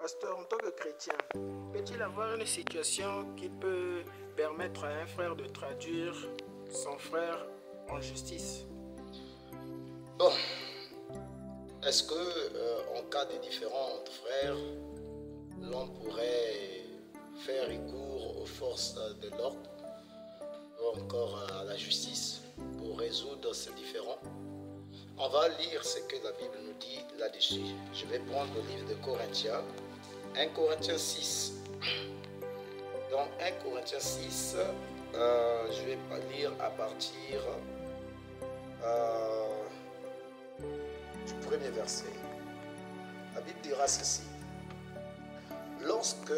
Pasteur, en tant que chrétien, peut-il avoir une situation qui peut permettre à un frère de traduire son frère en justice? Bon, est-ce que en cas de différends entre frères, l'on pourrait faire recours aux forces de l'ordre ou encore à la justice pour résoudre ces différends? On va lire ce que la Bible nous dit là-dessus. Je vais prendre le livre de Corinthiens, 1 Corinthiens 6. Dans 1 Corinthiens 6, je vais lire à partir du premier verset. La Bible dira ceci. Lorsque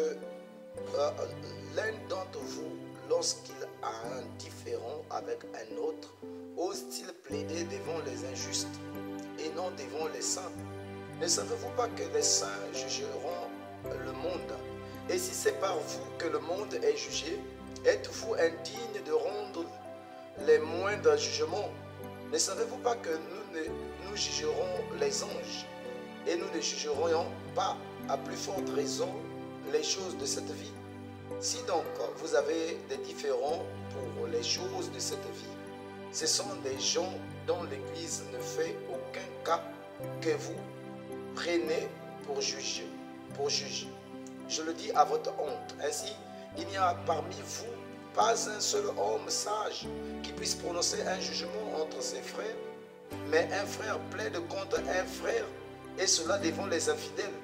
l'un d'entre vous, lorsqu'il a un différend avec un autre, ose-t-il plaider devant les injustes et non devant les saints? Ne savez-vous pas que les saints jugeront le monde? Et si c'est par vous que le monde est jugé, êtes-vous indigne de rendre les moindres jugements? Ne savez-vous pas que nous jugerons les anges et nous ne jugerons pas à plus forte raison les choses de cette vie? Si donc vous avez des différends pour les choses de cette vie, ce sont des gens dont l'Église ne fait aucun cas que vous prenez pour juge. Je le dis à votre honte. Ainsi, il n'y a parmi vous pas un seul homme sage qui puisse prononcer un jugement entre ses frères, mais un frère plaide contre un frère, et cela devant les infidèles.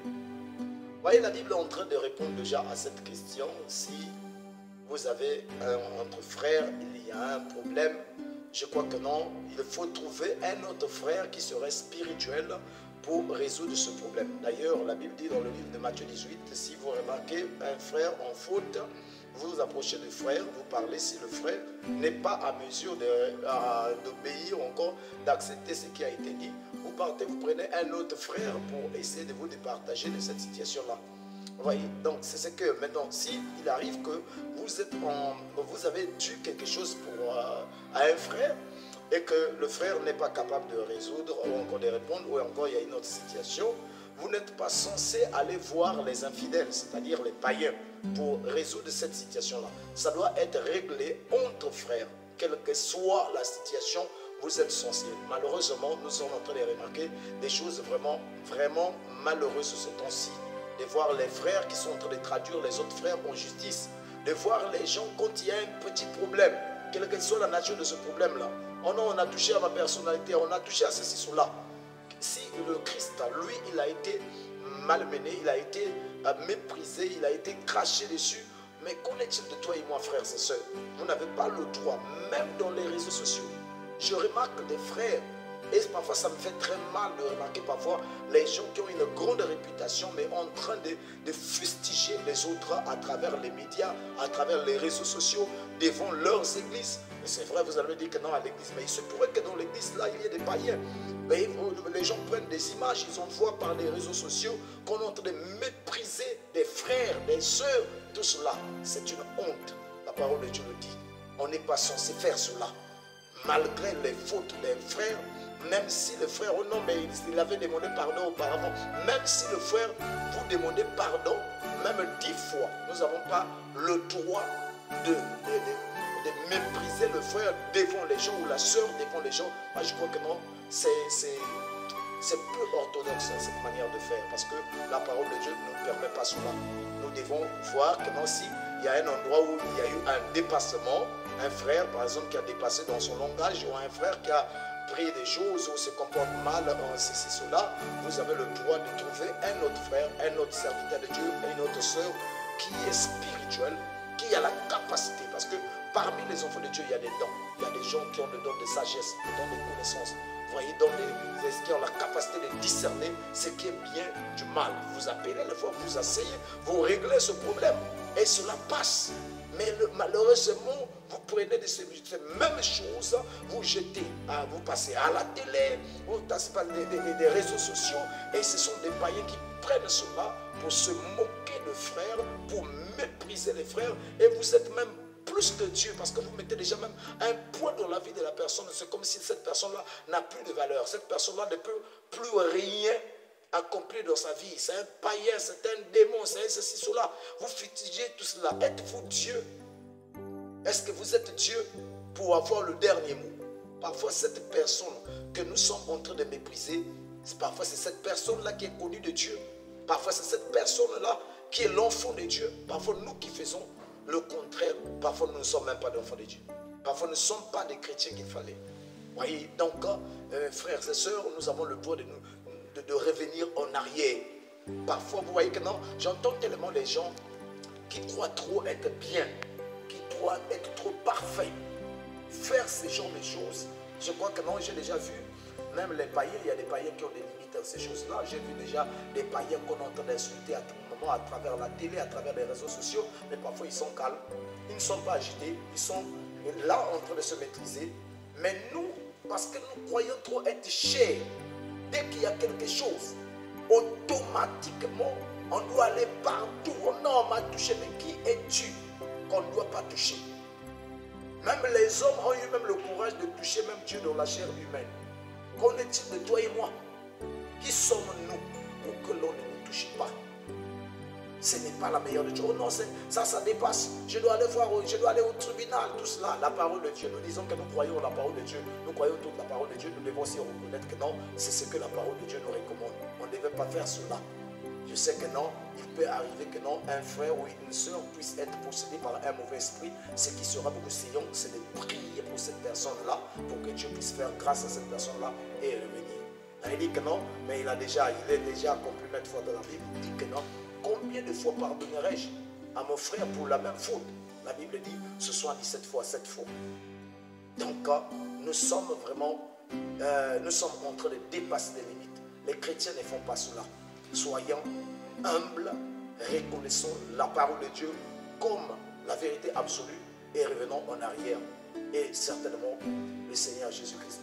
Voyez, la Bible est en train de répondre déjà à cette question. Si vous avez entre frères, il y a un problème, je crois que non. Il faut trouver un autre frère qui serait spirituel pour résoudre ce problème. D'ailleurs, la Bible dit dans le livre de Matthieu 18, si vous remarquez un frère en faute, vous vous approchez du frère, vous parlez. Si le frère n'est pas à mesure d'obéir encore, d'accepter ce qui a été dit, vous partez, vous prenez un autre frère pour essayer de vous départager de cette situation-là. Vous voyez, donc c'est ce que maintenant, s'il arrive que vous avez dû quelque chose à un frère, et que le frère n'est pas capable de résoudre ou encore de répondre, ou encore il y a une autre situation, vous n'êtes pas censé aller voir les infidèles, c'est-à-dire les païens, pour résoudre cette situation-là. Ça doit être réglé entre frères, quelle que soit la situation, vous êtes censé. Malheureusement, nous sommes en train de remarquer des choses vraiment, vraiment malheureuses ce temps-ci. De voir les frères qui sont en train de traduire les autres frères en justice, de voir les gens quand il y a un petit problème, quelle que soit la nature de ce problème-là. Oh non, on a touché à ma personnalité, on a touché à ceci, cela. Si le Christ, lui, il a été malmené, il a été méprisé, il a été craché dessus, mais qu'en est-il de toi et moi, frères et sœurs? Vous n'avez pas le droit, même dans les réseaux sociaux. Je remarque des frères, et parfois ça me fait très mal de remarquer parfois les gens qui ont une grande réputation, mais en train de fustiger les autres à travers les médias, à travers les réseaux sociaux, devant leurs églises. Mais c'est vrai, vous allez me dire que non à l'église, mais il se pourrait que dans l'église là, il y ait des païens. Mais les gens prennent des images, ils envoient par les réseaux sociaux qu'on est en train de mépriser des frères, des sœurs. Tout cela, c'est une honte. La parole de Dieu le dit. On n'est pas censé faire cela. Malgré les fautes des frères, même si le frère, oh non, mais il avait demandé pardon auparavant, même si le frère vous demandez pardon, même 10 fois, nous n'avons pas le droit de mépriser le frère devant les gens ou la soeur devant les gens. Moi, je crois que non, c'est peu orthodoxe cette manière de faire, parce que la parole de Dieu ne nous permet pas cela. Nous devons voir que non, si il y a un endroit où il y a eu un dépassement, un frère par exemple qui a dépassé dans son langage, ou un frère qui a pris des choses ou se comporte mal en ceci, cela, vous avez le droit de trouver un autre frère, un autre serviteur de Dieu, une autre sœur qui est spirituel, qui a la capacité, parce que parmi les enfants de Dieu, il y a des dons. Il y a des gens qui ont le don de sagesse, le don de connaissance. Vous voyez, dans les qui ont la capacité de discerner ce qui est bien du mal. Vous appelez les fois, vous asseyez, vous réglez ce problème et cela passe. Mais malheureusement, vous prenez de ces mêmes choses, vous jetez, vous passez à la télé, vous passez par des réseaux sociaux, et ce sont des païens qui prennent cela pour se moquer de frères, pour mépriser les frères, et vous êtes même plus que Dieu, parce que vous mettez déjà même un poids dans la vie de la personne. C'est comme si cette personne-là n'a plus de valeur. Cette personne-là ne peut plus rien accompli dans sa vie. C'est un païen, c'est un démon, c'est un ceci, cela. Vous fustigez tout cela. Êtes-vous Dieu? Est-ce que vous êtes Dieu pour avoir le dernier mot? Parfois, cette personne que nous sommes en train de mépriser, parfois c'est cette personne-là qui est connue de Dieu. Parfois, c'est cette personne-là qui est l'enfant de Dieu. Parfois, nous qui faisons le contraire, parfois nous ne sommes même pas d'enfants de Dieu. Parfois, nous ne sommes pas des chrétiens qu'il fallait. Voyez, donc, frères et sœurs, nous avons le droit de revenir en arrière. Parfois, vous voyez que non, j'entends tellement les gens qui croient trop être bien, qui croient être trop parfaits. Faire ce genre de choses, je crois que non, j'ai déjà vu, même les païens, il y a des païens qui ont des limites dans ces choses-là. J'ai vu déjà des païens qu'on entend insulter à tout moment à travers la télé, à travers les réseaux sociaux, mais parfois ils sont calmes, ils ne sont pas agités, ils sont là en train de se maîtriser. Mais nous, parce que nous croyons trop être chers, dès qu'il y a quelque chose, automatiquement, on doit aller partout. Non, on m'a touché, mais qui es-tu qu'on ne doit pas toucher? Même les hommes ont eu même le courage de toucher même Dieu dans la chair humaine. Qu'en est-il de toi et moi? Qui sommes-nous pour que l'on ne nous touche pas? Ce n'est pas la meilleure des choses. Oh non, ça dépasse. Je dois aller au tribunal, tout cela. La parole de Dieu. Nous disons que nous croyons la parole de Dieu. Nous croyons toute la parole de Dieu. Nous devons aussi reconnaître que non, c'est ce que la parole de Dieu nous recommande. On ne devait pas faire cela. Je sais que non, il peut arriver que non, un frère ou une soeur puisse être possédé par un mauvais esprit. Ce qui sera beaucoup séant, c'est de prier pour cette personne-là, pour que Dieu puisse faire grâce à cette personne-là et revenir. Il dit que non, mais il est déjà accompli maintes fois dans la Bible. Il dit que non, combien de fois pardonnerai-je à mon frère pour la même faute? La Bible dit, ce soit 17 fois, 7 fois. Donc, nous sommes vraiment, nous sommes en train de dépasser les limites. Les chrétiens ne font pas cela. Soyons humbles, reconnaissons la parole de Dieu comme la vérité absolue et revenons en arrière. Et certainement, le Seigneur Jésus-Christ